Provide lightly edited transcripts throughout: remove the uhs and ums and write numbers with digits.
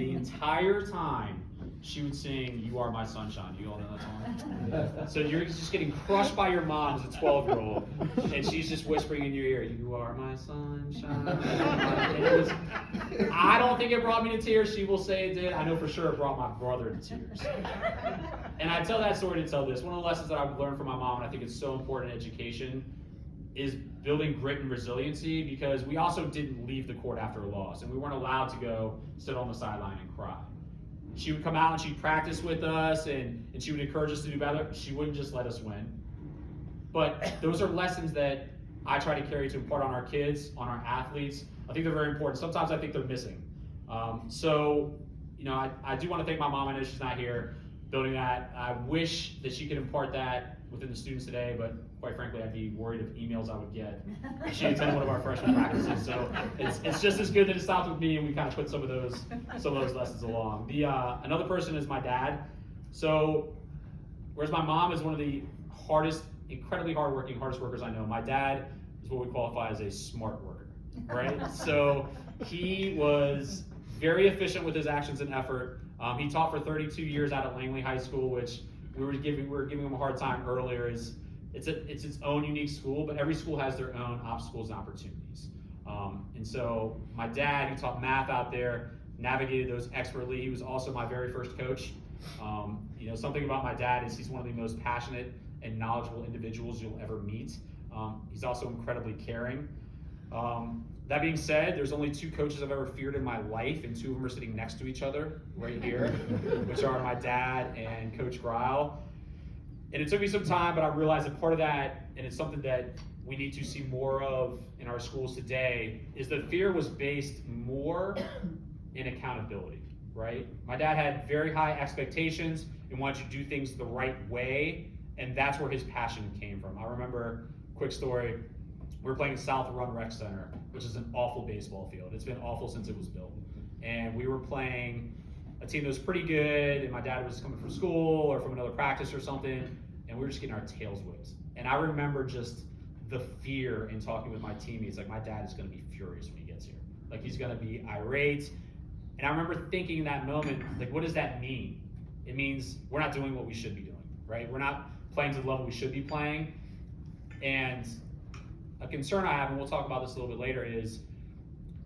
the entire time she would sing "You Are My Sunshine." You all know that song? So you're just getting crushed by your mom as a 12-year-old, and she's just whispering in your ear, "You are my sunshine." And it was, I don't think it brought me to tears. She will say it did. I know for sure it brought my brother to tears. And I tell that story to tell this. One of the lessons that I've learned from my mom, and I think it's so important in education, is building grit and resiliency, because we also didn't leave the court after a loss, and we weren't allowed to go sit on the sideline and cry. She would come out and she'd practice with us, and she would encourage us to do better. She wouldn't just let us win. But those are lessons that I try to carry to impart on our kids, on our athletes. I think they're very important. Sometimes I think they're missing. So, I do want to thank my mom. I know she's not here building that. I wish that she could impart that within the students today, but quite frankly, I'd be worried of emails I would get if she attended one of our freshman practices. So it's just as good that it stopped with me, and we kind of put some of those lessons along. Another person is my dad. So whereas my mom is one of the hardest, incredibly hardworking, hardest workers I know, my dad is what we qualify as a smart worker, right? So he was very efficient with his actions and effort. He taught for 32 years out at Langley High School, which we were giving him a hard time earlier. It's its own unique school, but every school has their own obstacles and opportunities. And so my dad, who taught math out there, navigated those expertly. He was also my very first coach. Something about my dad is he's one of the most passionate and knowledgeable individuals you'll ever meet. He's also incredibly caring. That being said, there's only 2 coaches I've ever feared in my life, and 2 of them are sitting next to each other right here, which are my dad and Coach Gryle. And it took me some time, but I realized that part of that, and it's something that we need to see more of in our schools today, is that fear was based more in accountability, right? My dad had very high expectations and wanted you to do things the right way, and that's where his passion came from. I remember, quick story, we were playing South Run Rec Center, which is an awful baseball field. It's been awful since it was built. And we were playing a team that was pretty good, and my dad was coming from school or from another practice or something, and we were just getting our tails whipped. And I remember just the fear in talking with my teammates, like, my dad is gonna be furious when he gets here. Like, he's gonna be irate. And I remember thinking in that moment, like, what does that mean? It means we're not doing what we should be doing, right? We're not playing to the level we should be playing. And a concern I have, and we'll talk about this a little bit later, is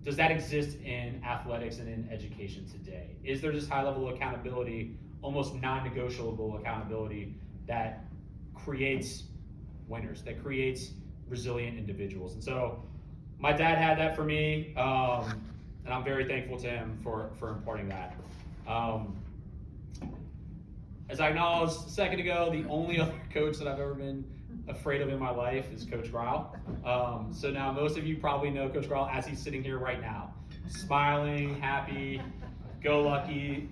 does that exist in athletics and in education today? Is there this high level of accountability, almost non-negotiable accountability, that creates winners, that creates resilient individuals? And so my dad had that for me, and I'm very thankful to him for imparting that. As I acknowledged a second ago, the only other coach that I've ever been afraid of in my life is Coach Gryle. So now most of you probably know Coach Gryle as he's sitting here right now. Smiling, happy, go lucky,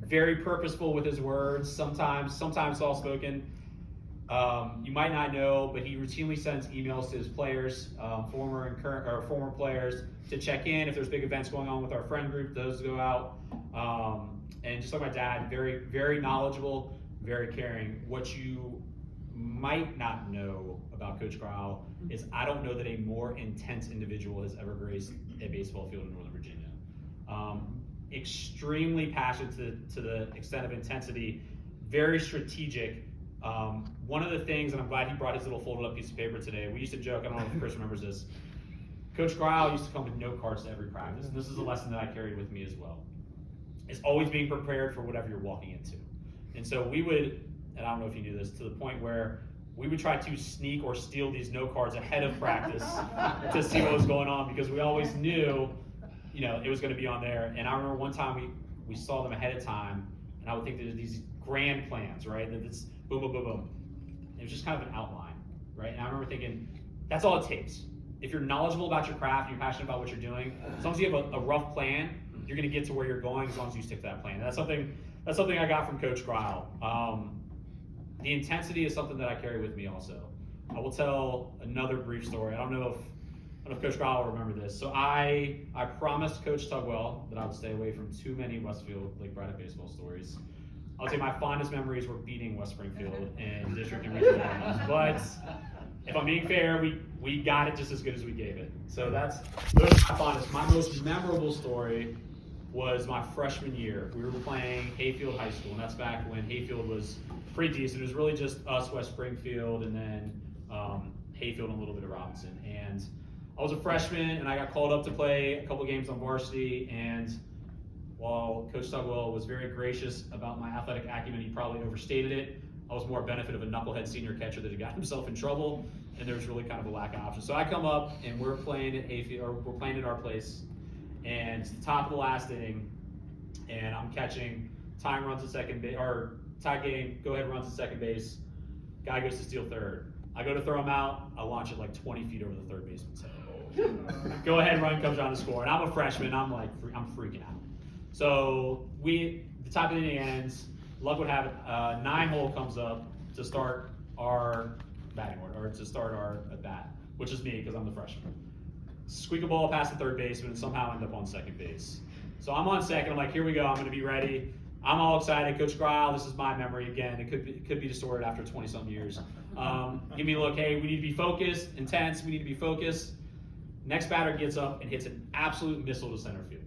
very purposeful with his words, sometimes soft-spoken. You might not know, but he routinely sends emails to his players, former and current, or former players, to check in if there's big events going on with our friend group. Those go out. And just like my dad, very, very knowledgeable, very caring. What you might not know about Coach Gryle is I don't know that a more intense individual has ever graced a baseball field in Northern Virginia. Extremely passionate to the extent of intensity, very strategic. One of the things, and I'm glad he brought his little folded up piece of paper today, we used to joke, I don't know if Chris remembers this, Coach Gryle used to come with note cards to every practice, and this is a lesson that I carried with me as well. It's always being prepared for whatever you're walking into. And so we would, and I don't know if you knew this, to the point where we would try to sneak or steal these note cards ahead of practice to see what was going on, because we always knew, it was going to be on there. And I remember one time we saw them ahead of time, and I would think there's these grand plans, right? That it's boom, boom, boom, boom. It was just kind of an outline, right? And I remember thinking, that's all it takes. If you're knowledgeable about your craft, you're passionate about what you're doing, as long as you have a rough plan, you're going to get to where you're going as long as you stick to that plan. That's something I got from Coach Gryle. The intensity is something that I carry with me also. I will tell another brief story. I don't know if Coach Gryle will remember this. So I promised Coach Tugwell that I would stay away from too many Westfield Lake Braddock baseball stories. I'll say my fondest memories were beating West Springfield in district and regional games. But if I'm being fair, we got it just as good as we gave it. So those are my fondest. My most memorable story was my freshman year. We were playing Hayfield High School, and that's back when Hayfield was pretty decent. It was really just us, West Springfield, and then Hayfield and a little bit of Robinson. And I was a freshman, and I got called up to play a couple games on varsity, and while Coach Tugwell was very gracious about my athletic acumen, he probably overstated it. I was more a benefit of a knucklehead senior catcher that had got himself in trouble, and there was really kind of a lack of options. So I come up, and we're playing at Hayfield, or we're playing at our place, and it's the top of the last inning, and I'm catching. Time runs to second base, or tie game. Go ahead, runs to second base. Guy goes to steal third. I go to throw him out. I launch it like 20 feet over the third baseman's head. Go ahead, run comes down to score, and I'm a freshman. I'm freaking out. So the top of the inning ends. Luck would have it, 9-hole comes up to start our batting order, or to start our at bat, which is me because I'm the freshman. Squeak a ball past the third baseman and somehow end up on second base. So I'm on second. I'm like, here we go. I'm going to be ready. I'm all excited. Coach Gryle, this is my memory again. It could be distorted after 20-some years. Give me a look. Hey, we need to be focused, intense. We need to be focused. Next batter gets up and hits an absolute missile to center field.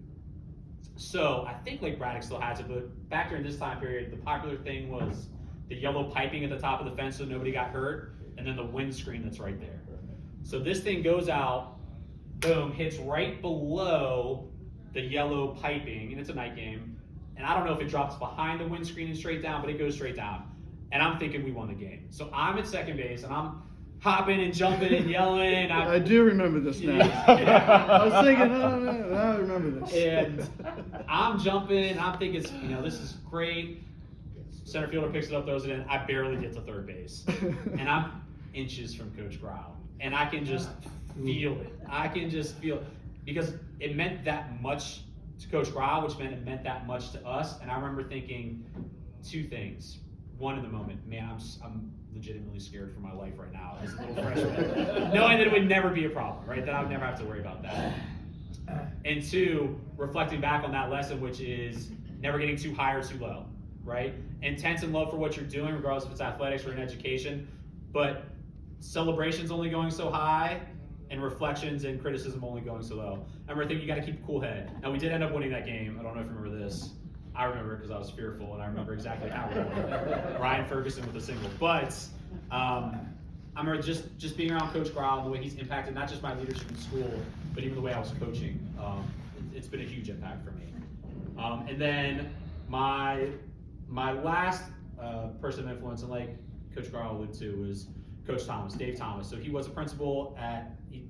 So I think Lake Braddock still has it, but back during this time period, the popular thing was the yellow piping at the top of the fence so nobody got hurt, and then the windscreen that's right there. So this thing goes out, boom, hits right below the yellow piping, and it's a night game. And I don't know if it drops behind the windscreen and straight down, but it goes straight down. And I'm thinking we won the game. So I'm at second base, and I'm hopping and jumping and yelling. I do remember this now. Yeah. I was thinking, oh, I remember this. And I'm jumping, and I'm thinking, this is great. Center fielder picks it up, throws it in. I barely get to third base. And I'm inches from Coach Gryle. And I can just feel it. I can just feel it. Because it meant that much to Coach Gryle, which meant it meant that much to us. And I remember thinking two things. One, in the moment, man, I'm legitimately scared for my life right now as a little freshman, knowing that it would never be a problem, right? That I would never have to worry about that. And two, reflecting back on that lesson, which is never getting too high or too low, right? Intense and love for what you're doing, regardless if it's athletics or in education, but celebrations only going so high, and reflections and criticism only going so low. I remember thinking you got to keep a cool head. Now we did end up winning that game. I don't know if you remember this. I remember because I was fearful, and I remember exactly how we won. Ryan Ferguson with a single. But I remember just being around Coach Gryle and the way he's impacted not just my leadership in school, but even the way I was coaching. It's been a huge impact for me. And then my last person of influence, and like Coach Gryle alluded to, was Coach Thomas, Dave Thomas. So he was a principal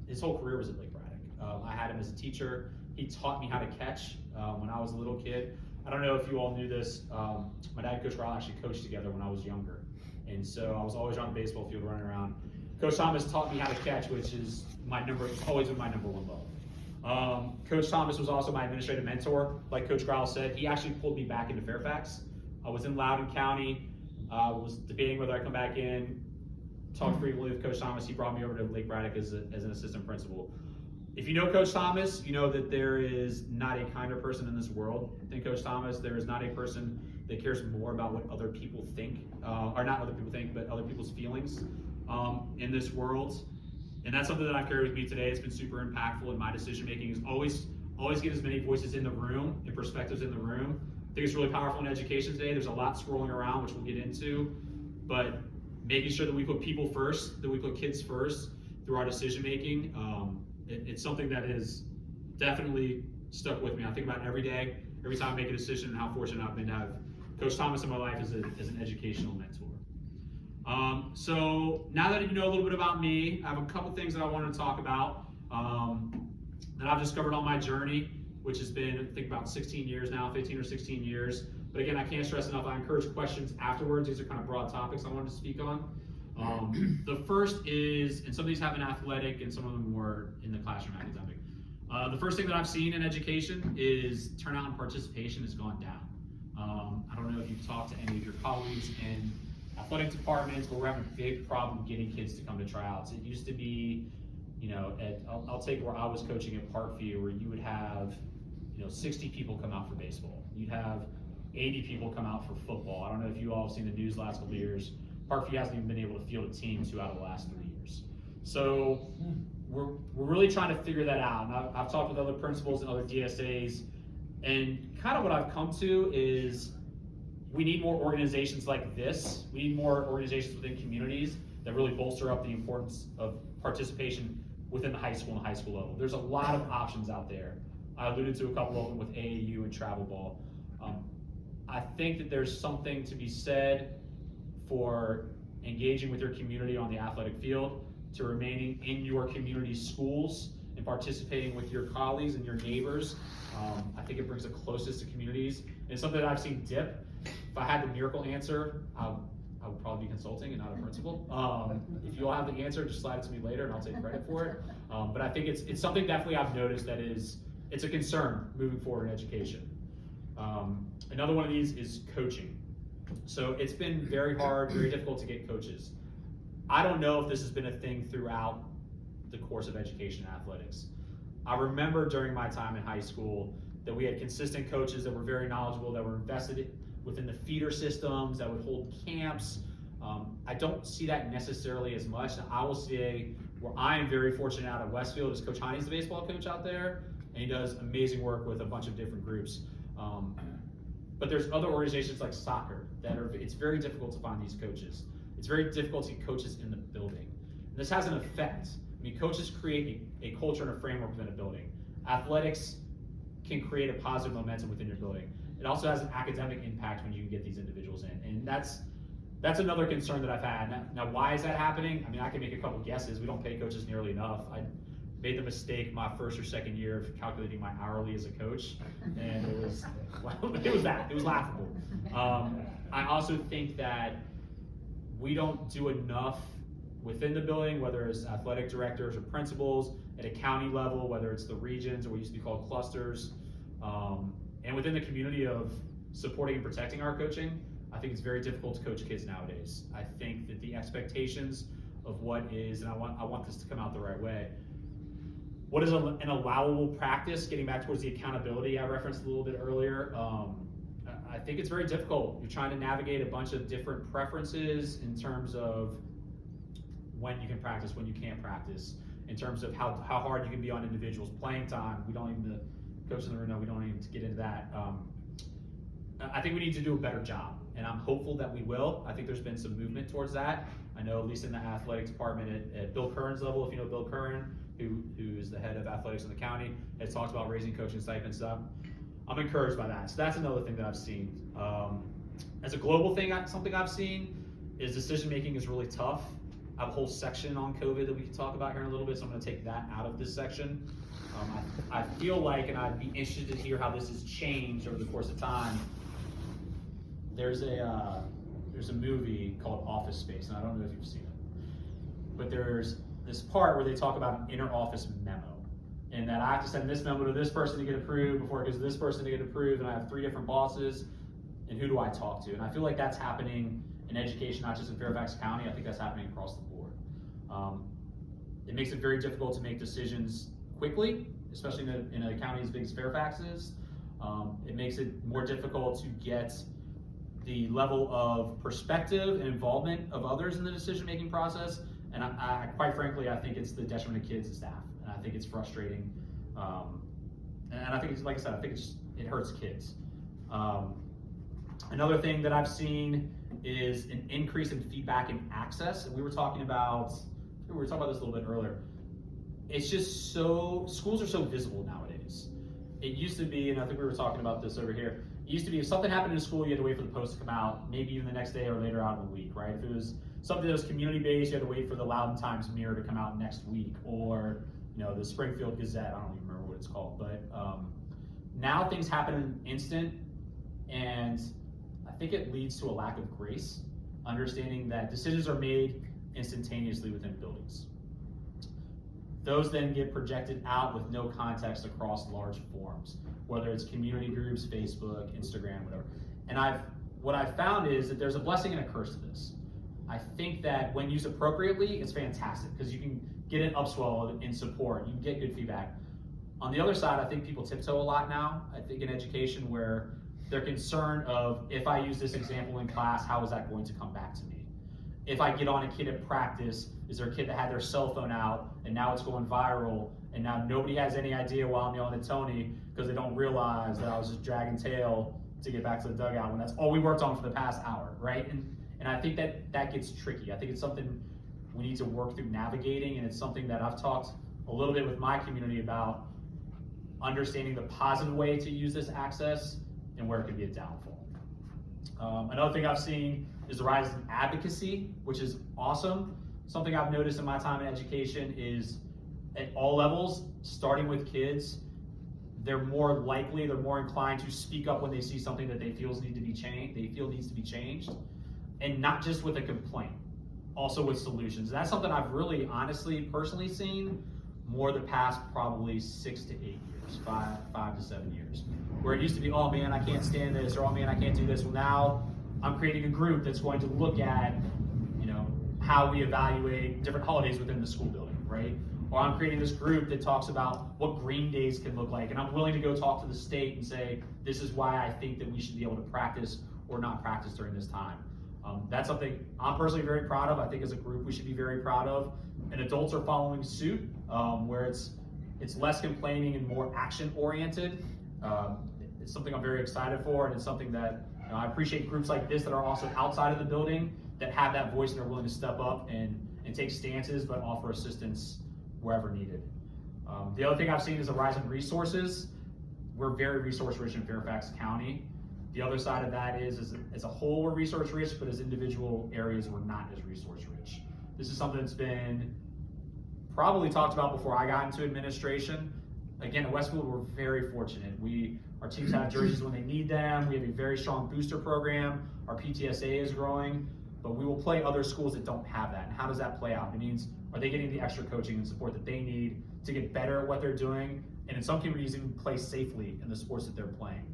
his whole career was at Lake Braddock. I had him as a teacher. He taught me how to catch when I was a little kid. I don't know if you all knew this. My dad and Coach Gryle actually coached together when I was younger. And so I was always on the baseball field running around. Coach Thomas taught me how to catch, which is it's always been my number one love. Coach Thomas was also my administrative mentor. Like Coach Gryle said, he actually pulled me back into Fairfax. I was in Loudoun County, was debating whether I come back in, talked frequently with Coach Thomas. He brought me over to Lake Braddock as an assistant principal. If you know Coach Thomas, you know that there is not a kinder person in this world than Coach Thomas. There is not a person that cares more about what other people think, or not other people think, but other people's feelings in this world. And that's something that I've carried with me today. It's been super impactful in my decision making. Is always get as many voices in the room and perspectives in the room. I think it's really powerful in education today. There's a lot swirling around, which we'll get into, but making sure that we put people first, that we put kids first through our decision making. It's something that has definitely stuck with me. I think about it every day, every time I make a decision, and how fortunate I've been to have Coach Thomas in my life as an educational mentor. So now that you know a little bit about me, I have a couple things that I want to talk about that I've discovered on my journey, which has been, I think, about 16 years now, 15 or 16 years. But again, I can't stress enough, I encourage questions afterwards. These are kind of broad topics I wanted to speak on. The first is, and some of these have an athletic and some of them were in the classroom academic. The first thing that I've seen in education is turnout and participation has gone down. I don't know if you've talked to any of your colleagues in athletic departments, but we're having a big problem getting kids to come to tryouts. It used to be, I'll take where I was coaching at Parkview, where you would have, 60 people come out for baseball. You'd have 80 people come out for football. I don't know if you all have seen the news the last couple of years. Parkview hasn't even been able to field a team 2 out of the last 3 years. So we're really trying to figure that out. And I've talked with other principals and other DSAs. And kind of what I've come to is we need more organizations like this. We need more organizations within communities that really bolster up the importance of participation within the high school and high school level. There's a lot of options out there. I alluded to a couple of them with AAU and travel ball. I think that there's something to be said for engaging with your community on the athletic field, to remaining in your community schools and participating with your colleagues and your neighbors. I think it brings it closest to communities. And it's something that I've seen dip. If I had the miracle answer, I would probably be consulting and not a principal. If you all have the answer, just slide it to me later and I'll take credit for it. But I think it's something definitely I've noticed that it's a concern moving forward in education. Another one of these is coaching. So it's been very hard, very difficult to get coaches. I don't know if this has been a thing throughout the course of education and athletics. I remember during my time in high school that we had consistent coaches that were very knowledgeable, that were invested within the feeder systems, that would hold camps. I don't see that necessarily as much. I will say where I am very fortunate out of Westfield is Coach Heine's the baseball coach out there, and he does amazing work with a bunch of different groups. But there's other organizations like soccer that it's very difficult to find these coaches. It's very difficult to get coaches in the building. And this has an effect. I mean, coaches create a culture and a framework within a building. Athletics can create a positive momentum within your building. It also has an academic impact when you can get these individuals in. And that's another concern that I've had. Now, why is that happening? I mean, I can make a couple guesses. We don't pay coaches nearly enough. I made the mistake my first or second year of calculating my hourly as a coach, and it was laughable. I also think that we don't do enough within the building, whether it's athletic directors or principals, at a county level, whether it's the regions or what used to be called clusters, and within the community of supporting and protecting our coaching. I think it's very difficult to coach kids nowadays. I think that the expectations of what is, and I want this to come out the right way, what is an allowable practice, getting back towards the accountability I referenced a little bit earlier. I think it's very difficult. You're trying to navigate a bunch of different preferences in terms of when you can practice, when you can't practice, in terms of how hard you can be on individuals, playing time. We don't even, the coach in the room, no, we don't even get into that. I think we need to do a better job, and I'm hopeful that we will. I think there's been some movement towards that. I know, at least in the athletics department at Bill Curran's level, if you know Bill Curran, who is the head of athletics in the county, has talked about raising coaching stipends stuff. I'm encouraged by that. So that's another thing that I've seen. As a global thing, something I've seen is decision-making is really tough. I have a whole section on COVID that we can talk about here in a little bit, so I'm gonna take that out of this section. I feel like, and I'd be interested to hear how this has changed over the course of time. There's a movie called Office Space, and I don't know if you've seen it, but there's this part where they talk about an inter-office memo, and that I have to send this memo to this person to get approved before it goes to this person to get approved, and I have 3 different bosses, and who do I talk to? And I feel like that's happening in education, not just in Fairfax County. I think that's happening across the board. It makes it very difficult to make decisions quickly, especially in a county as big as Fairfax is. It makes it more difficult to get the level of perspective and involvement of others in the decision-making process. And I quite frankly, I think it's the detriment of kids and staff. And I think it's frustrating. And I think it's, like I said, I think it hurts kids. Another thing that I've seen is an increase in feedback and access. And we were talking about this a little bit earlier. It's just schools are so visible nowadays. It used to be, and I think we were talking about this over here, it used to be if something happened in school, you had to wait for the post to come out, maybe even the next day or later out in the week, right? If it was something that was community-based, you had to wait for the Loudoun Times Mirror to come out next week, or the Springfield Gazette, I don't even remember what it's called, but now things happen in instant, and I think it leads to a lack of grace, understanding that decisions are made instantaneously within buildings. Those then get projected out with no context across large forums, whether it's community groups, Facebook, Instagram, whatever. And what I've found is that there's a blessing and a curse to this. I think that when used appropriately, it's fantastic because you can get an upswell in support, you can get good feedback. On the other side, I think people tiptoe a lot now. I think in education where they're concerned of, if I use this example in class, how is that going to come back to me? if I get on a kid at practice, is there a kid that had their cell phone out and now it's going viral and now nobody has any idea why I'm yelling at Tony because they don't realize that I was just dragging tail to get back to the dugout when that's all we worked on for the past hour, right? And I think that gets tricky. I think it's something we need to work through navigating, and it's something that I've talked a little bit with my community about understanding the positive way to use this access and where it could be a downfall. Another thing I've seen is the rise in advocacy, which is awesome. Something I've noticed in my time in education is at all levels, starting with kids, they're more inclined to speak up when they see something that they feel needs to be changed, and not just with a complaint, also with solutions. And that's something I've really honestly personally seen more the past probably 6 to 8 years, 5 to 7 years, where it used to be, oh man, I can't stand this, or oh man, I can't do this. Well, now I'm creating a group that's going to look at, how we evaluate different holidays within the school building, right? Or I'm creating this group that talks about what green days can look like, and I'm willing to go talk to the state and say, this is why I think that we should be able to practice or not practice during this time. That's something I'm personally very proud of. I think as a group we should be very proud of, and adults are following suit, where it's less complaining and more action oriented. It's something I'm very excited for, and it's something that I appreciate groups like this that are also outside of the building that have that voice and are willing to step up and take stances, but offer assistance wherever needed. The other thing I've seen is a rise in resources. We're very resource rich in Fairfax County. The other side of that is as a whole we're resource rich, but as individual areas we're not as resource rich. This is something that's been probably talked about before I got into administration. Again, at Westfield, we're very fortunate. Our teams have jerseys when they need them. We have a very strong booster program. Our PTSA is growing, but we will play other schools that don't have that. And how does that play out? It means, are they getting the extra coaching and support that they need to get better at what they're doing? And in some communities, even play safely in the sports that they're playing.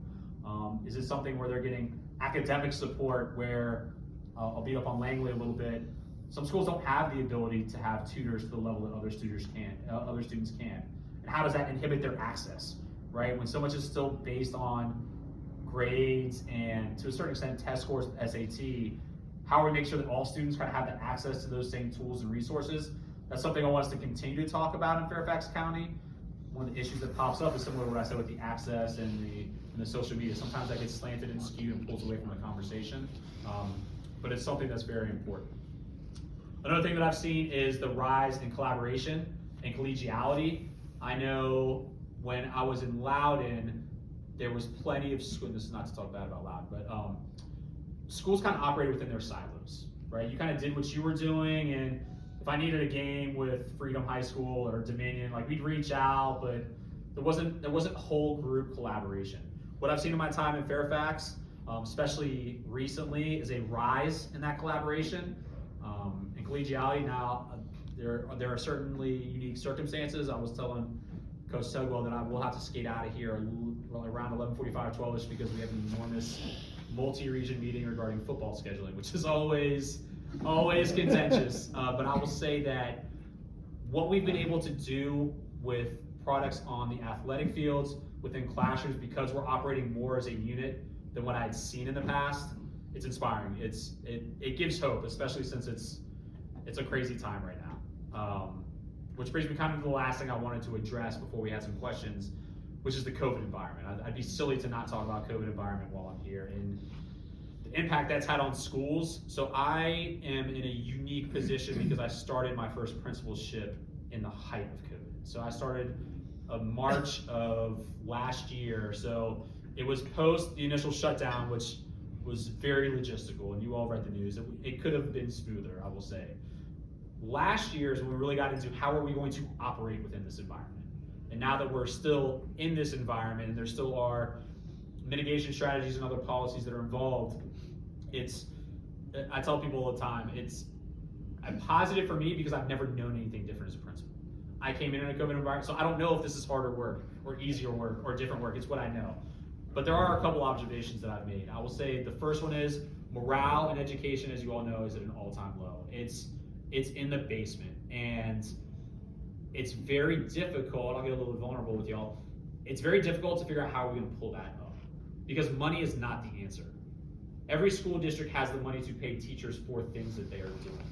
Is it something where they're getting academic support where, I'll beat up on Langley a little bit, some schools don't have the ability to have tutors to the level that other students can. And how does that inhibit their access, right? When so much is still based on grades and to a certain extent test scores with SAT, how do we make sure that all students kind of have the access to those same tools and resources? That's something I want us to continue to talk about in Fairfax County. One of the issues that pops up is similar to what I said with the access and the social media. Sometimes that gets slanted and skewed and pulls away from the conversation, but it's something that's very important. Another thing that I've seen is the rise in collaboration and collegiality. I know when I was in Loudoun, there was plenty of schools, this is not to talk bad about Loudoun, but schools kind of operated within their silos, right? You kind of did what you were doing, and if I needed a game with Freedom High School or Dominion, like we'd reach out, but there wasn't whole group collaboration. What I've seen in my time in Fairfax, especially recently, is a rise in that collaboration and collegiality. Now, there are certainly unique circumstances. I was telling Coach Tugwell that I will have to skate out of here around 11:45, 12ish because we have an enormous multi-region meeting regarding football scheduling, which is always contentious. But I will say that what we've been able to do with products on the athletic fields, within classrooms, because we're operating more as a unit than what I had seen in the past, it's inspiring. It gives hope, especially since it's a crazy time right now. Which brings me kind of to the last thing I wanted to address before we had some questions, which is the COVID environment. I'd be silly to not talk about COVID environment while I'm here and the impact that's had on schools. So I am in a unique position because I started my first principalship in the height of COVID. So I started March of last year. So it was post the initial shutdown, which was very logistical, and you all read the news. It could have been smoother, I will say. Last year is when we really got into how are we going to operate within this environment. And now that we're still in this environment and there still are mitigation strategies and other policies that are involved, I tell people all the time, it's a positive for me because I've never known anything different as a principal. I came in a COVID environment, so I don't know if this is harder work or easier work or different work. It's what I know. But there are a couple observations that I've made. I will say the first one is morale in education, as you all know, is at an all-time low. It's in the basement, and it's very difficult. I'll get a little vulnerable with y'all. It's very difficult to figure out how we're going to pull that up because money is not the answer. every school district has the money to pay teachers for things that they are doing.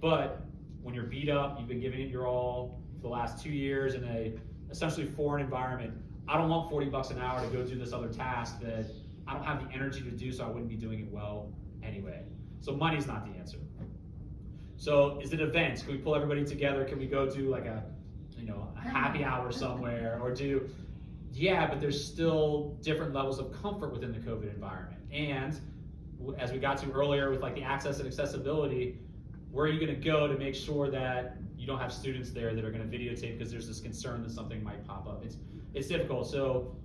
But when you're beat up, you've been giving it your all for the last 2 years in a essentially foreign environment, I don't want $40 an hour to go do this other task that I don't have the energy to do, so I wouldn't be doing it well anyway. So money's not the answer. So is it events? Can we pull everybody together? Can we go do like a happy hour somewhere or do, yeah, but there's still different levels of comfort within the COVID environment. And as we got to earlier with like the access and accessibility, where are you gonna go to make sure that you don't have students there that are gonna videotape because there's this concern that something might pop up? It's difficult, so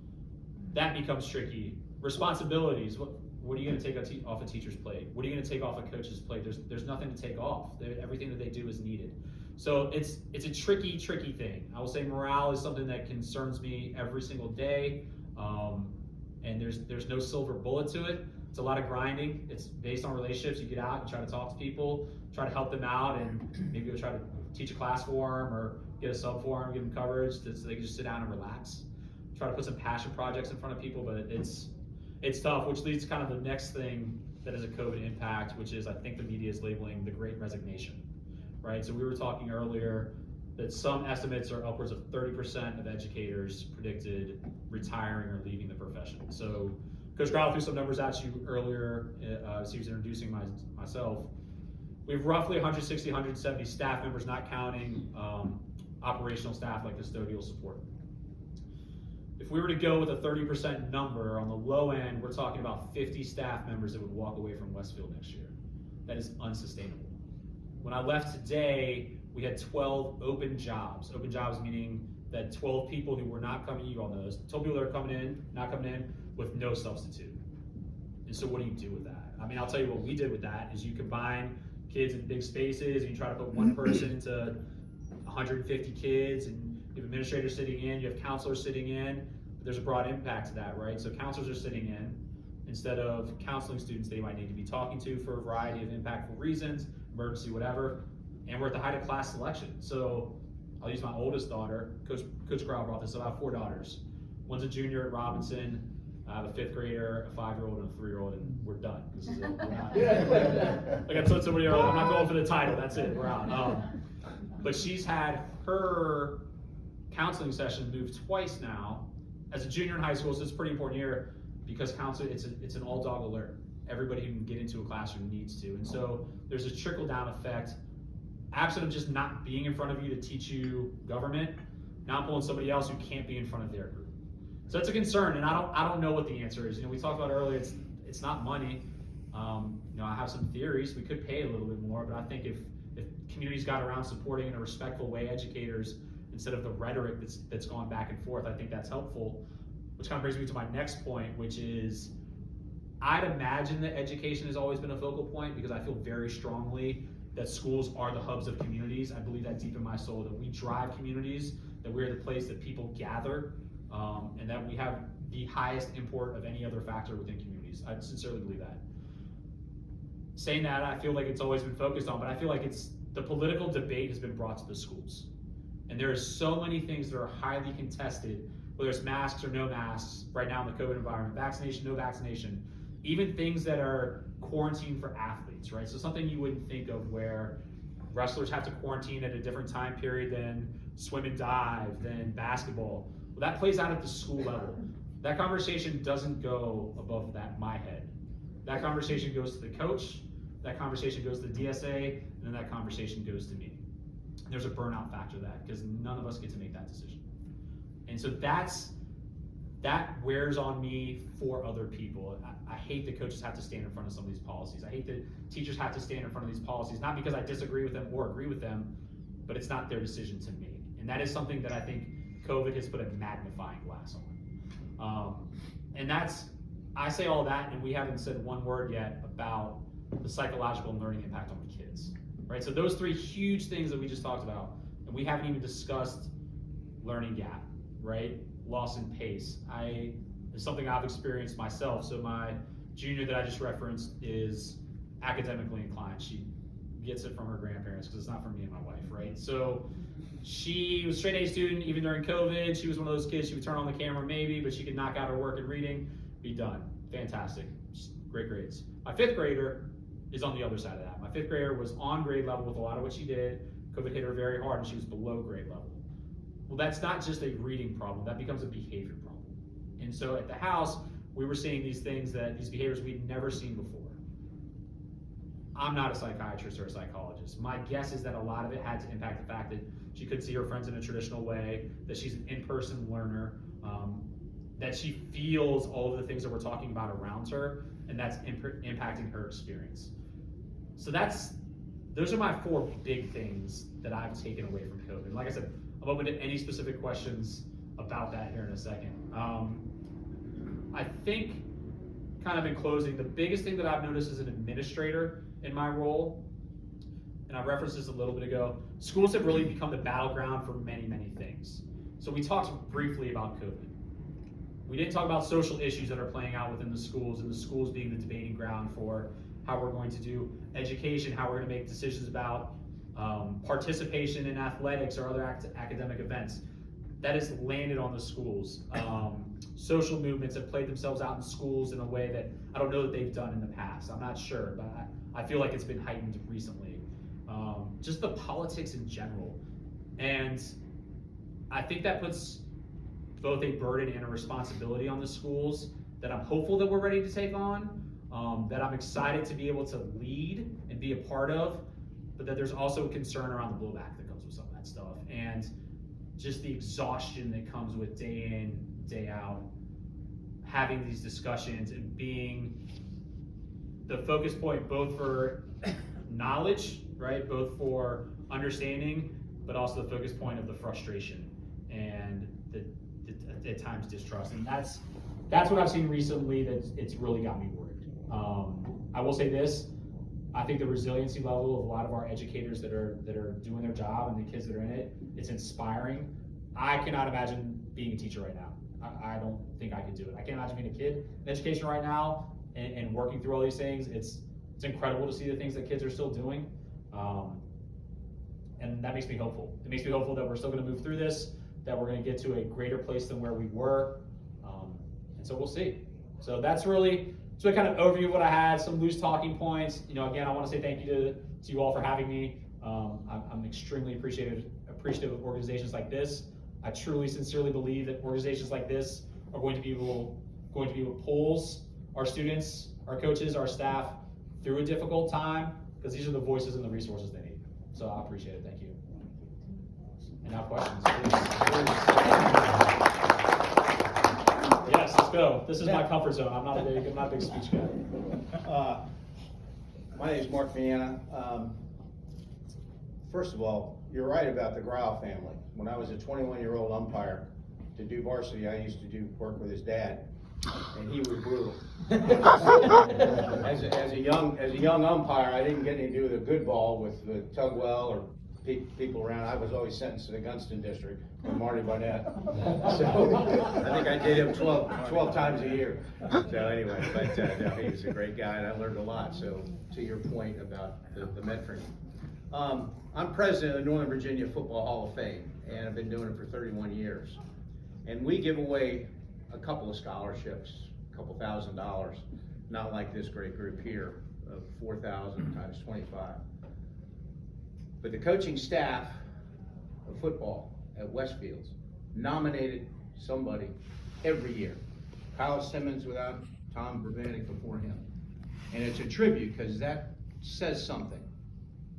that becomes tricky. Responsibilities, what are you gonna take off a teacher's plate? What are you gonna take off a coach's plate? There's nothing to take off. Everything that they do is needed. So it's a tricky thing. I will say morale is something that concerns me every single day, and there's no silver bullet to it. It's a lot of grinding. It's based on relationships. You get out, you try to talk to people, try to help them out, and maybe you'll try to teach a class for them or get a sub for them, give them coverage so they can just sit down and relax. Try to put some passion projects in front of people, but it's tough, which leads to kind of the next thing that is a COVID impact, which is I think the media is labeling the Great Resignation, right? So we were talking earlier that some estimates are upwards of 30% of educators predicted retiring or leaving the profession. So Coach Crowell threw some numbers at you earlier as he was introducing myself. We have roughly 160, 170 staff members, not counting operational staff like custodial support. If we were to go with a 30% number, on the low end, we're talking about 50 staff members that would walk away from Westfield next year. That is unsustainable. When I left today, we had 12 open jobs. Open jobs meaning that 12 people who were not coming, you all know this, 12 people that are coming in, not coming in, with no substitute. And so what do you do with that? I mean, I'll tell you what we did with that is you combine kids in big spaces and you try to put one person into 150 kids, and you have administrators sitting in, you have counselors sitting in, but there's a broad impact to that, right? So counselors are sitting in instead of counseling students they might need to be talking to for a variety of impactful reasons, emergency, whatever, and we're at the height of class selection. So I'll use my oldest daughter. Coach Crowell brought this up. I have 4 daughters. One's a junior at Robinson. I have a 5th grader, a 5-year-old, and a 3-year-old, and we're done. This is it. Like I told somebody earlier, I'm not going for the title. That's it. We're out. But she's had her counseling session moved twice now. As a junior in high school, so it's a pretty important year because counseling, it's an all-dog alert. Everybody who can get into a classroom needs to. And so there's a trickle-down effect. Absent of just not being in front of you to teach you government, now I'm pulling somebody else who can't be in front of their group. So that's a concern, and I don't know what the answer is. We talked about earlier, it's not money. I have some theories. We could pay a little bit more, but I think if communities got around supporting in a respectful way educators instead of the rhetoric that's gone back and forth, I think that's helpful. Which kind of brings me to my next point, which is I'd imagine that education has always been a focal point because I feel very strongly that schools are the hubs of communities. I believe that deep in my soul, that we drive communities, that we're the place that people gather, and that we have the highest import of any other factor within communities. I sincerely believe that. Saying that, I feel like it's always been focused on, but I feel like the political debate has been brought to the schools. And there are so many things that are highly contested, whether it's masks or no masks, right now in the COVID environment, vaccination, no vaccination, even things that are quarantine for athletes, right? So something you wouldn't think of where wrestlers have to quarantine at a different time period than swim and dive, than basketball. Well, that plays out at the school level. That conversation doesn't go above my head. That conversation goes to the coach, that conversation goes to the DSA, and then that conversation goes to me. There's a burnout factor to that because none of us get to make that decision. And so that wears on me for other people. I hate that coaches have to stand in front of some of these policies. I hate that teachers have to stand in front of these policies, not because I disagree with them or agree with them, but it's not their decision to make. And that is something that I think COVID has put a magnifying glass on. I say all that, and we haven't said one word yet about the psychological and learning impact on the kids, right? So those 3 huge things that we just talked about, and we haven't even discussed learning gap, right? Loss in pace. It's something I've experienced myself. So my junior that I just referenced is academically inclined. She gets it from her grandparents because it's not from me and my wife, right? So she was a straight A student even during COVID. She was one of those kids, she would turn on the camera maybe, but she could knock out her work and reading, be done. Fantastic. great grades. My fifth grader is on the other side of that. My fifth grader was on grade level with a lot of what she did. COVID hit her very hard and she was below grade level. Well, that's not just a reading problem, that becomes a behavior problem. And so at the house, we were seeing these things these behaviors we'd never seen before. I'm not a psychiatrist or a psychologist. My guess is that a lot of it had to impact the fact that she couldn't see her friends in a traditional way, that she's an in-person learner, that she feels all of the things that we're talking about around her, and that's impacting her experience. So those are my 4 big things that I've taken away from COVID. Like I said, I'm open to any specific questions about that here in a second. I think, kind of in closing, the biggest thing that I've noticed as an administrator in my role, and I referenced this a little bit ago, schools have really become the battleground for many, many things. So we talked briefly about COVID. We didn't talk about social issues that are playing out within the schools, and the schools being the debating ground for how we're going to do education, how we're going to make decisions about participation in athletics or other academic events. That has landed on the schools. Social movements have played themselves out in schools in a way that I don't know that they've done in the past. I'm not sure, but I feel like it's been heightened recently. Just the politics in general. And I think that puts both a burden and a responsibility on the schools that I'm hopeful that we're ready to take on, that I'm excited to be able to lead and be a part of, but that there's also a concern around the blowback that comes with some of that stuff. And just the exhaustion that comes with day in, day out, having these discussions and being the focus point both for knowledge, right? Both for understanding, but also the focus point of the frustration and the at times distrust. And that's what I've seen recently that it's really got me worried. I will say this, I think the resiliency level of a lot of our educators that are doing their job and the kids that are in it, it's inspiring. I cannot imagine being a teacher right now. I don't think I could do it. I can't imagine being a kid in education right now and working through all these things. It's incredible to see the things that kids are still doing. And that makes me hopeful. It makes me hopeful that we're still gonna move through this, that we're gonna get to a greater place than where we were. And so we'll see. So that's really a kind of overview of what I had, some loose talking points. Again, I wanna say thank you to you all for having me. I'm extremely appreciative of organizations like this. I truly, sincerely believe that organizations like this are going to be what pulls our students, our coaches, our staff through a difficult time, because these are the voices and the resources they need. So I appreciate it. Thank you. And now questions, please. Yes, let's go. This is my comfort zone. I'm not a big speech guy. My name is Mark Viana. First of all, you're right about the Grau family. When I was a 21-year-old umpire, to do varsity, I used to work with his dad, and he was brutal. As a young umpire, I didn't get anything to do with a good ball with the Tugwell or people around. I was always sentenced to the Gunston district with Marty Barnett. So I think I did him 12 times a year. So anyway, but no, he was a great guy, and I learned a lot. So to your point about the mentoring. I'm president of the Northern Virginia Football Hall of Fame, and I've been doing it for 31 years. And we give away a couple of scholarships, a couple $1,000, not like this great group here of 4,000 times 25. But the coaching staff of football at Westfields nominated somebody every year. Kyle Simmons without Tom Bravanek before him. And it's a tribute because that says something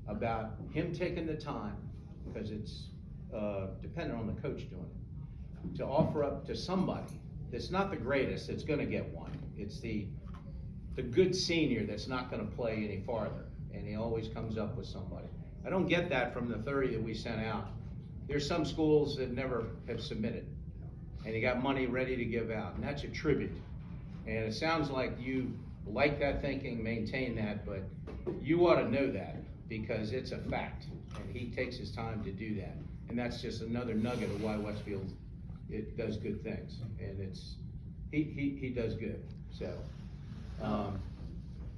about him taking the time, because it's dependent on the coach doing it, to offer up to somebody that's not the greatest that's going to get one. It's the good senior that's not going to play any farther, and he always comes up with somebody. I don't get that from the 30 that we sent out. There's some schools that never have submitted, and you got money ready to give out, and that's a tribute. And it sounds like you like that thinking, maintain that, but you ought to know that, because it's a fact, and he takes his time to do that. And that's just another nugget of why Westfield does good things, and he does good. So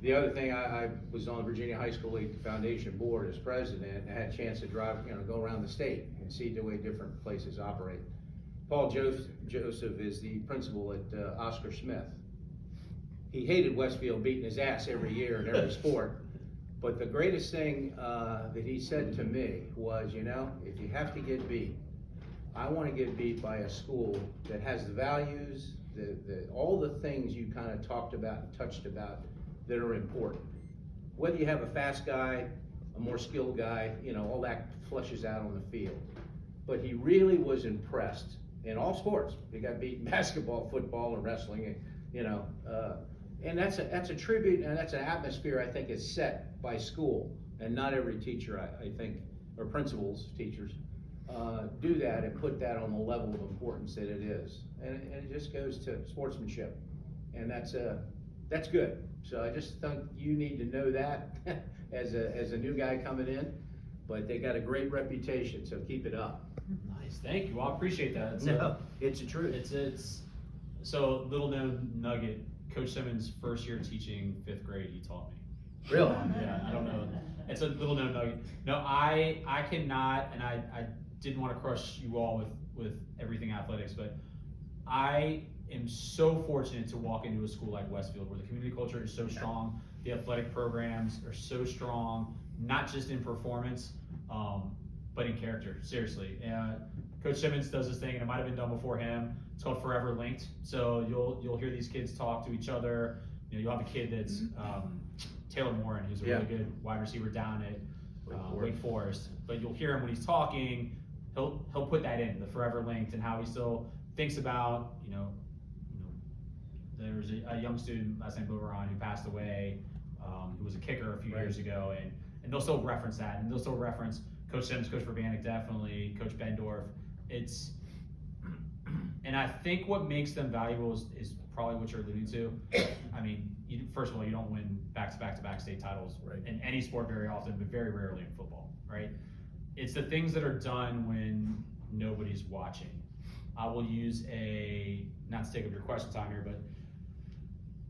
the other thing, I was on the Virginia High School League Foundation board as president, and I had a chance to drive, go around the state and see the way different places operate. Paul Joseph is the principal at Oscar Smith. he hated Westfield beating his ass every year in every sport. But the greatest thing that he said to me was, you know, if you have to get beat, I want to get beat by a school that has the values, all the things you kind of talked about and touched about that are important. Whether you have a fast guy, a more skilled guy, you know, all that flushes out on the field. But he really was impressed in all sports. He got beat in basketball, football, and wrestling, you know. And that's a tribute, and that's an atmosphere I think is set by school. And not every teacher, I think, or principals, teachers, do that and put that on the level of importance that it is. And it just goes to sportsmanship. And that's good. So I just think you need to know that as a new guy coming in. But they got a great reputation, so keep it up. Nice, thank you. Well, I appreciate that. It's the truth. It's so little known nugget. Coach Simmons' first year teaching 5th grade, he taught me. Really? Yeah, I don't know. It's a little known nugget. No, I cannot, and I didn't want to crush you all with everything athletics, but I am so fortunate to walk into a school like Westfield where the community culture is so strong, the athletic programs are so strong, not just in performance, but in character, seriously. And Coach Simmons does this thing, and it might have been done before him. It's called Forever Linked. So you'll hear these kids talk to each other. You know, you'll have a kid that's Taylor Morin, who's a really good wide receiver down at Wake Forest. But you'll hear him when he's talking. He'll put that in, the Forever Linked, and how he still thinks about, you know, there was a young student last name Boveron who passed away, who was a kicker a few years ago, and they'll still reference that, and they'll still reference Coach Sims, Coach Verbanek, definitely, Coach Bendorf. And I think what makes them valuable is probably what you're alluding to. I mean, first of all, you don't win back-to-back state titles in any sport very often, but very rarely in football, right? It's the things that are done when nobody's watching. I will use not to take up your question time here, but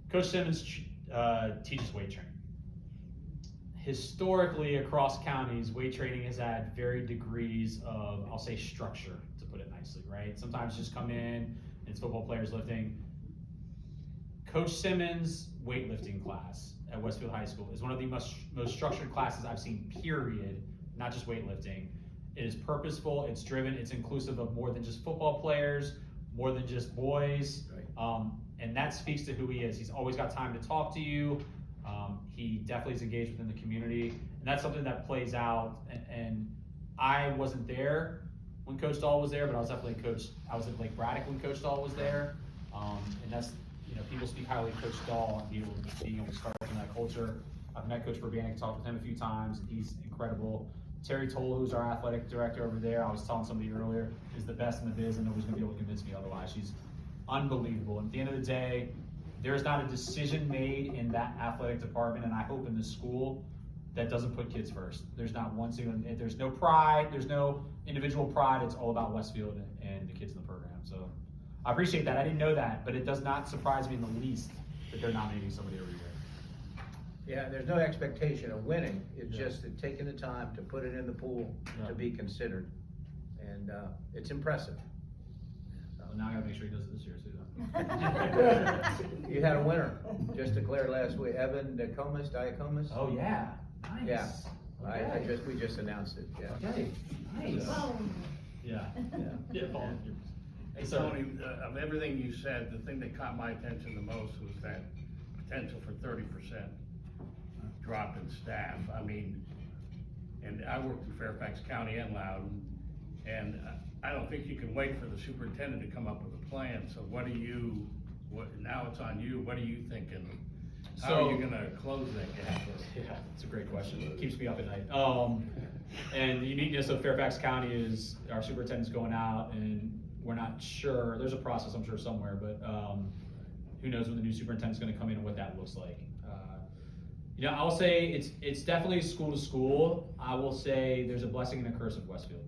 Coach Simmons teaches weight training. Historically, across counties, weight training has had varied degrees of, I'll say, structure, to put it nicely, right? Sometimes just come in, and it's football players lifting. Coach Simmons' weightlifting class at Westfield High School is one of the most structured classes I've seen, period, not just weightlifting. It is purposeful, it's driven, it's inclusive of more than just football players, more than just boys, and that speaks to who he is. He's always got time to talk to you. He definitely is engaged within the community, and that's something that plays out. And I wasn't there when Coach Dahl was there, but I was definitely I was at Lake Braddock when Coach Dahl was there, and that's, you know, people speak highly of Coach Dahl and being able to start from that culture. I've met Coach Verbanek, talked with him a few times, and he's incredible. Terry Toll, who's our athletic director over there, I was telling somebody earlier, is the best in the biz, and nobody's gonna be able to convince me otherwise. She's unbelievable. And at the end of the day, there's not a decision made in that athletic department, and I hope in the school, that doesn't put kids first. There's not one single, there's no pride, there's no individual pride, it's all about Westfield and the kids in the program. So I appreciate that. I didn't know that, but it does not surprise me in the least that they're nominating somebody every year. Yeah, there's no expectation of winning. It's just that taking the time to put it in the pool to be considered. And it's impressive. So now I gotta make sure he does it this year too. You had a winner, just declared last week, Evan Diacomas. Oh yeah, nice. Yeah, Okay. we just announced it, yeah. Okay, nice. So, Yeah. Paul. Hey, Tony, of everything you said, the thing that caught my attention the most was that potential for 30% drop in staff. I mean, and I worked in Fairfax County and Loudoun, and I don't think you can wait for the superintendent to come up with a plan. So now it's on you. What are you thinking? How are you gonna close that gap? Yeah, it's a great question. It keeps me up at night. And the uniqueness of Fairfax County is our superintendent's going out, and we're not sure. There's a process, I'm sure, somewhere, but who knows when the new superintendent's going to come in and what that looks like. You know, I'll say it's definitely school to school. I will say there's a blessing and a curse of Westfield.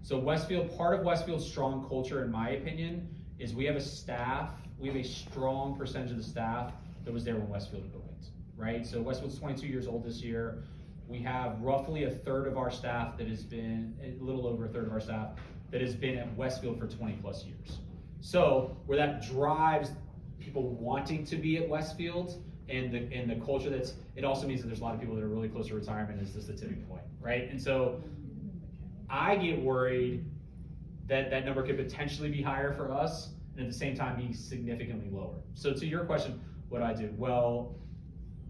So Westfield, part of Westfield's strong culture, in my opinion, is we have a strong percentage of the staff that was there when Westfield opened, right? So Westfield's 22 years old this year. We have roughly a third of our staff that has been, a little over a third of our staff that has been at Westfield for 20 plus years. So where that drives people wanting to be at Westfield and the culture it also means that there's a lot of people that are really close to retirement. Is this the tipping point, right? And so I get worried that that number could potentially be higher for us, and at the same time be significantly lower. So to your question, what do I do? Well,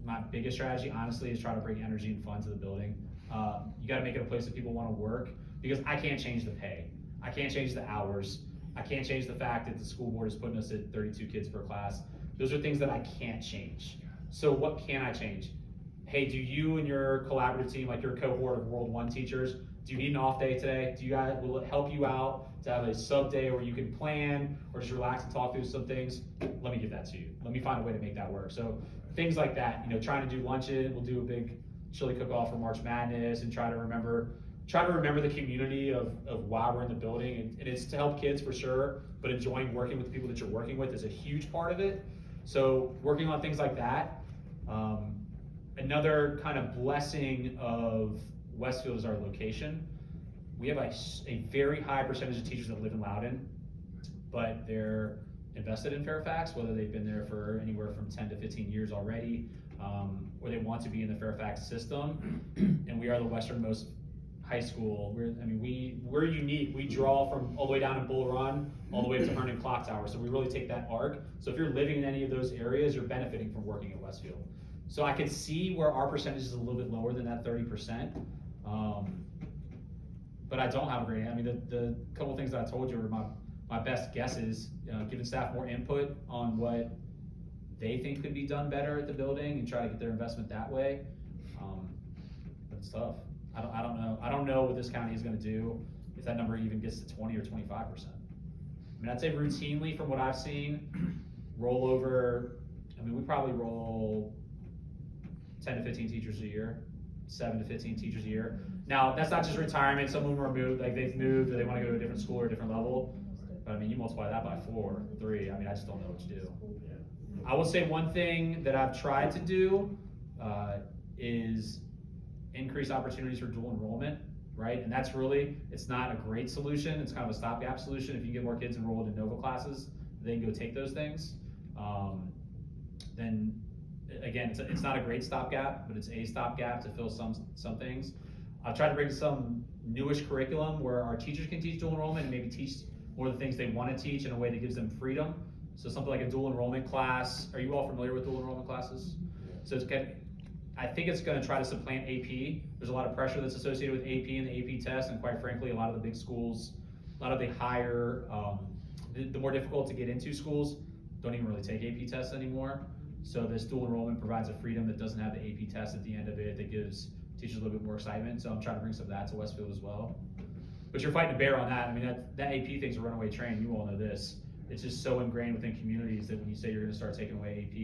my biggest strategy, honestly, is try to bring energy and fun to the building. You got to make it a place that people want to work, because I can't change the pay. I can't change the hours. I can't change the fact that the school board is putting us at 32 kids per class. Those are things that I can't change. So what can I change? Hey, do you and your collaborative team, like your cohort of World 1 teachers, do you need an off day today? Will it help you out to have a sub day where you can plan or just relax and talk through some things? Let me give that to you. Let me find a way to make that work. So things like that, trying to do luncheon. We'll do a big chili cook-off for March Madness and try to remember the community of why we're in the building. And it's to help kids for sure, but enjoying working with the people that you're working with is a huge part of it. So working on things like that. Another kind of blessing of Westfield is our location. We have a very high percentage of teachers that live in Loudoun, but they're invested in Fairfax, whether they've been there for anywhere from 10 to 15 years already, or they want to be in the Fairfax system. And we are the westernmost high school. We're unique. We draw from all the way down in Bull Run, all the way to Herndon Clock Tower. So we really take that arc. So if you're living in any of those areas, you're benefiting from working at Westfield. So I can see where our percentage is a little bit lower than that 30%. But I don't have a great, the couple things that I told you are my best guesses, giving staff more input on what they think could be done better at the building and try to get their investment that way. But it's tough. I don't know. I don't know what this county is going to do if that number even gets to 20 or 25%. I'd say routinely from what I've seen, rollover, we probably roll 10 to 15 teachers a year, 7 to 15 teachers a year. Now, that's not just retirement. Some of them are moved, like they've moved or they want to go to a different school or a different level. But you multiply that by 4, 3, I just don't know what to do. I will say one thing that I've tried to do is increase opportunities for dual enrollment, right? And that's really, it's not a great solution. It's kind of a stopgap solution. If you get more kids enrolled in Nova classes, they can go take those things. Then again, it's not a great stopgap, but it's a stopgap to fill some things. I've tried to bring some newish curriculum where our teachers can teach dual enrollment and maybe teach more of the things they want to teach in a way that gives them freedom. So something like a dual enrollment class. Are you all familiar with dual enrollment classes? So I think it's going to try to supplant AP. There's a lot of pressure that's associated with AP and the AP test, and quite frankly, a lot of the big schools, a lot of the higher, the more difficult to get into schools don't even really take AP tests anymore. So this dual enrollment provides a freedom that doesn't have the AP test at the end of it, that gives teachers a little bit more excitement. So I'm trying to bring some of that to Westfield as well. But you're fighting a bear on that. That AP thing's a runaway train. You all know this. It's just so ingrained within communities that when you say you're going to start taking away AP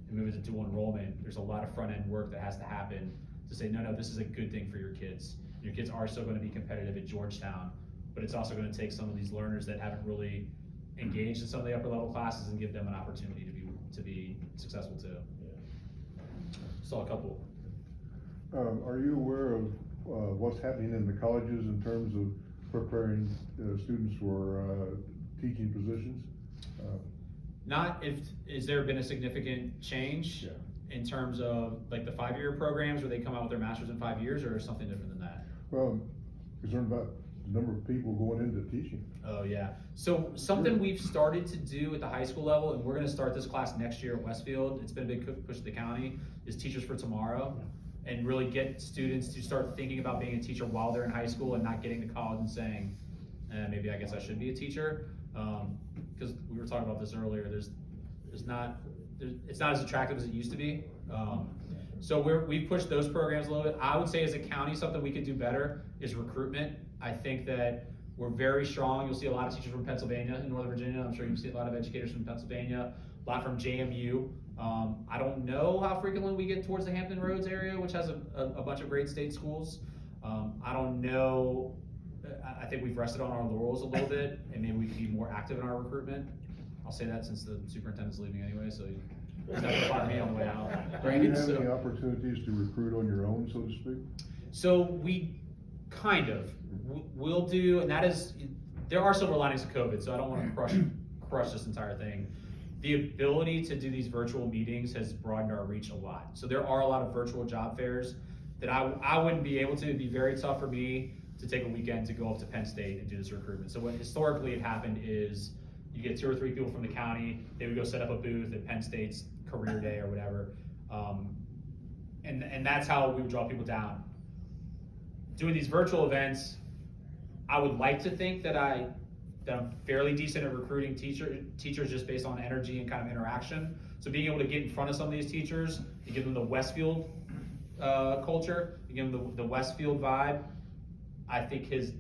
and move it to dual enrollment, there's a lot of front end work that has to happen to say, no, this is a good thing for your kids. Your kids are still going to be competitive at Georgetown, but it's also going to take some of these learners that haven't really engaged in some of the upper level classes and give them an opportunity to be successful too. Saw a couple. Are you aware of what's happening in the colleges in terms of preparing students for teaching positions? Is there been a significant change in terms of like the 5-year programs where they come out with their masters in 5 years, or something different than that? Well, concerned about the number of people going into teaching. Oh yeah. So something we've started to do at the high school level, and we're going to start this class next year at Westfield. It's been a big push to the county, is Teachers for Tomorrow, and really get students to start thinking about being a teacher while they're in high school and not getting to college and saying, maybe I guess I should be a teacher. Because we were talking about this earlier, it's not as attractive as it used to be. So we've pushed those programs a little bit. I would say as a county, something we could do better is recruitment. I think that we're very strong. You'll see a lot of teachers from Pennsylvania and Northern Virginia. I'm sure you'll see a lot of educators from Pennsylvania, a lot from JMU. I don't know how frequently we get towards the Hampton Roads area, which has a bunch of great state schools. I don't know. I think we've rested on our laurels a little bit, and maybe we can be more active in our recruitment. I'll say that since the superintendent's leaving anyway, so he's not gonna fire me on the way out. Do you have any opportunities to recruit on your own, so to speak? So we kind of will do, and that is, there are silver linings of COVID, so I don't want to crush this entire thing. the ability to do these virtual meetings has broadened our reach a lot. So there are a lot of virtual job fairs that I wouldn't be able to. It'd be very tough for me to take a weekend to go up to Penn State and do this recruitment. So what historically had happened is you get 2 or 3 people from the county, they would go set up a booth at Penn State's career day or whatever. And that's how we would draw people down. Doing these virtual events, I would like to think that I'm fairly decent at recruiting teachers just based on energy and kind of interaction. So being able to get in front of some of these teachers and give them the Westfield culture, and give them the Westfield vibe, I think has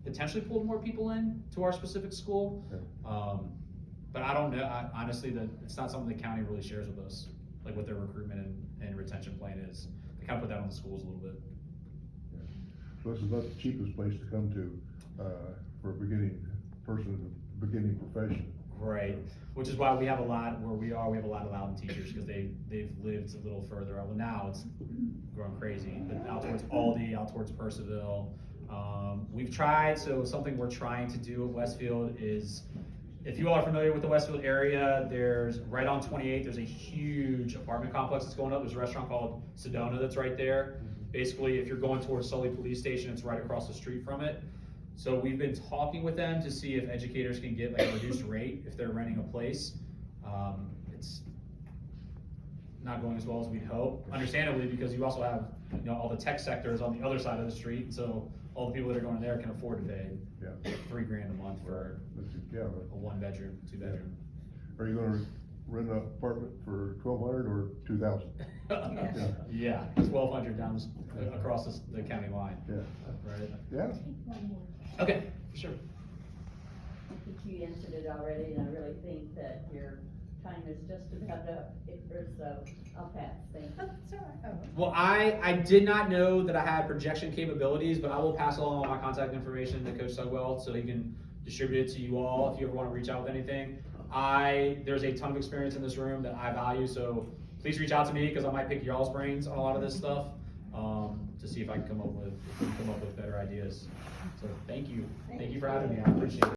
potentially pulled more people in to our specific school. But I don't know, honestly, that it's not something the county really shares with us, like what their recruitment and retention plan is. They kind of put that on the schools a little bit. Yeah. So this is not the cheapest place to come to, for a beginning profession. Right, which is why we have a lot where we have a lot of Loudon teachers, because they've lived a little further out. Well, now it's growing crazy, but out towards Aldi, out towards Percival. We've tried, so something we're trying to do at Westfield is, if you all are familiar with the Westfield area, there's right on 28, there's a huge apartment complex that's going up. There's a restaurant called Sedona that's right there. Basically, if you're going towards Sully Police Station, it's right across the street from it. So we've been talking with them to see if educators can get like a reduced rate if they're renting a place. It's not going as well as we'd hope, understandably, because you also have all the tech sectors on the other side of the street. So all the people that are going there can afford to pay $3,000 a month for a 1-bedroom, 2-bedroom. Are you gonna rent an apartment for $1,200 or $2,000? Yeah, $1,200 down across the county line. Yeah. Right. Yeah. One more. Okay, sure. I think you answered it already, and I really think that your time is just about up, so I'll pass, thank you. Well, I did not know that I had projection capabilities, but I will pass along all my contact information to Coach Sugwell so he can distribute it to you all if you ever want to reach out with anything. There's a ton of experience in this room that I value, so please reach out to me because I might pick y'all's brains on a lot of this stuff to see if I can come up with better ideas. So thank you for having me. I appreciate it.